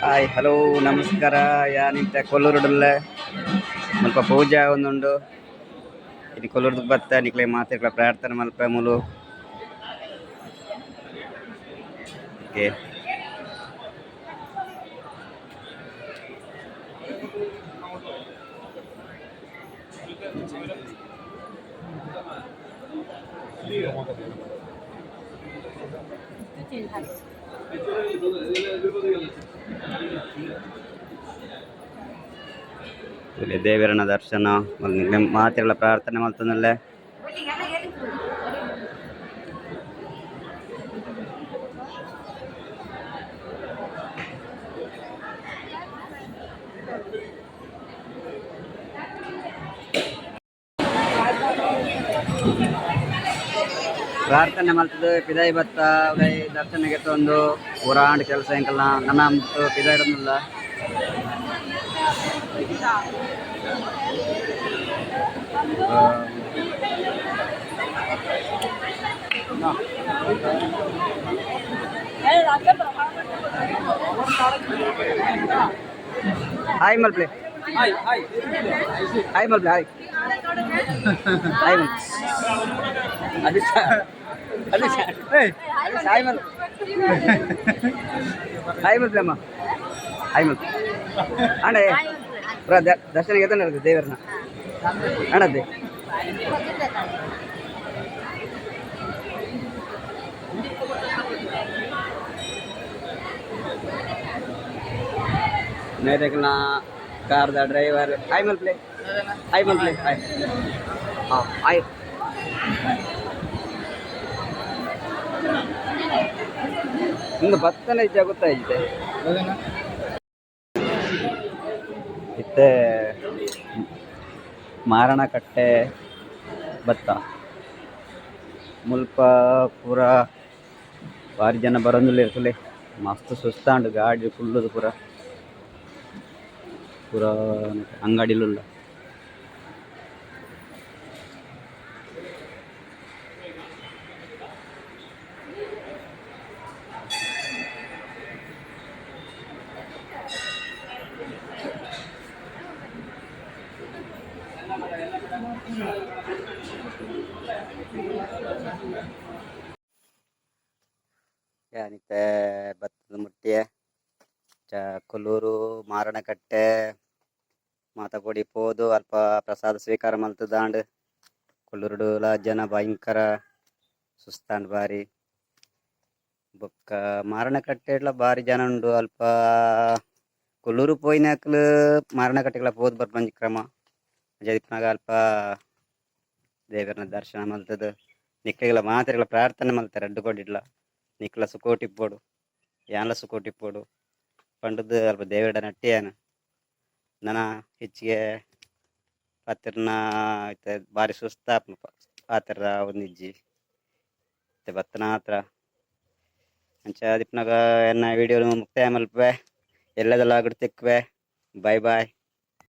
Hi hello ನಮಸ್ಕಾರ. ಯಾನಿಂತ ಕೊಲ್ಲೂರುಡುಲ್ಲ ಮುಲ್ಪ ಪೂಜಾ ಒಂದುಂಡು ಇನ್ನು ಕೊಲ್ಲೂರ್ದು ಬತ್ತ ನಿಕ್ಲೆ ಮಾತಿರ್ಗಳ ಪ್ರಾರ್ಥನೆ ಮಲ್ಪ ಮುಲು ಓಕೆ. ದೇವರನ ದರ್ಶನ ಮಾತೆಗಳ ಪ್ರಾರ್ಥನೆ ಮಲ್ತನಲ್ಲೇ ಪ್ರಾರ್ಥನೆ ಮಲ್ತದ್ದು ಪಿದಾಯಿ ಬತ್ತ ಉದೈ ದರ್ಶನಗೆ ಒಂದು ಊರಾಂಡ್ ಕೆಲಸ ಎಂಕಲ್ಲ ನನ್ನ ಪಿದಾಯಿ ಇರೋದಿಲ್ಲ. ಹಾಯ್ ಮಲ್ಪ್ಲೆ ಹಾಯ್ ಮಲ್ಪ್ಲೆ ಹಾಯ್ ಹಾಯ್ ಮಲ್ ಅದು ಹಾಯ್ ಮಲ್ ಹಾಯ್ ಮಲ್ಪ್ಲೆ ಅಮ್ಮ ಹಾಯ್ ಮಲ್ ಅಣ್ಣ ದರ್ಶನ ಎತ್ತನ ದೇವರನ್ನ ಅಣ್ಣದ್ದೆ ಮೇರೆಗ್ನ ಕಾರ್ದ ಡ್ರೈವರ್ ಹಾಯ್ ಮಲ್ಪ್ಲೆ ಹಾಯ್ ಮಲ್ಪ್ಲೆ ಹಾಯ್ ಹಾಂ ಹಾಯ್ ಇಂದು ಭತ್ತನ ಇಜ್ಜ ಗೊತ್ತಾಯ್ತೆ ಇತ್ತೆ ಮಾರಣಕಟ್ಟೆ ಭತ್ತ ಮುಲ್ಪ ಪೂರ ಭಾರಿ ಜನ ಬರೋದಿಲ್ಲ ಇರ್ತಲೆ ಮಸ್ತ್ ಸುಸ್ತಾಂಡು ಗಾಡಿ ಫುಲ್ಲದು ಪೂರ ಪೂರ ಅಂಗಡಿಲುಲ್ಲ ಯಾನಿತ್ತೆ ಭತ್ತದ ಮುಟ್ಟಿಯ ಕೊಲ್ಲೂರು ಮಾರಣಕಟ್ಟೆ ಮಾತಕೊಡಿ ಪೋದು ಅಲ್ಪ ಪ್ರಸಾದ ಸ್ವೀಕಾರ ಮಲ್ತದಾಂಡ್ ಕೊಲ್ಲೂರುಡುಲ ಜನ ಭಯಂಕರ ಸುಸ್ತಾಂಡ್ ಬಾರಿ ಬೊಕ್ಕ ಮಾರಣಕಟ್ಟೆಡ್ಲ ಬಾರಿ ಜನ ಉಂಡು ಅಲ್ಪ ಕೊಲ್ಲೂರು ಪೋಯಿನಾಕ್ಲು ಮಾರಣಕಟ್ಟೆಗಳ ಪೋದು ಬರ್ಪಂಜಿ ಕ್ರಮ ಜದಿಪ್ನಾಗ ಅಲ್ಪ ದೇವರನ ದರ್ಶನ ಮಲ್ತದ ನಿಕ್ಲೆಗಳ ಮಾತ್ರೆಗಳ ಪ್ರಾರ್ಥನೆ ಮಲ್ತಾರೆ ಅಡ್ಡು ಕೊಡಿಡ್ಲ ನಿಕ್ಲ ಸುಕೋಟಿಪ್ಪೋಡು ಯಾನ್ಲ ಸುಕೋಟಿಪ್ಪೋಡು ಪಂಡದ ಅಲ್ಪ ದೇವರ ನಟ್ಟಿಯಾನ ನನ ಹೆಚ್ಚಿಗೆ ಪಾತ್ರನ ಬಾರಿ ಸುಸ್ತ ಪಾತ್ರ ಒಂದಿಜ್ಜಿ ಮತ್ತೆ ಭತ್ತನ ಹತ್ರ ಅಂಚ ದಿಪ್ನಾಗ ಎನ್ನ ವಿಡಿಯೋ ಮುಕ್ತಾಯ ಮಲ್ಪೆ ಎಲ್ಲದೆಲ್ಲ ಆಗಡ್ ತೆಕ್ವೆ ಬಾಯ್ ಬಾಯ್.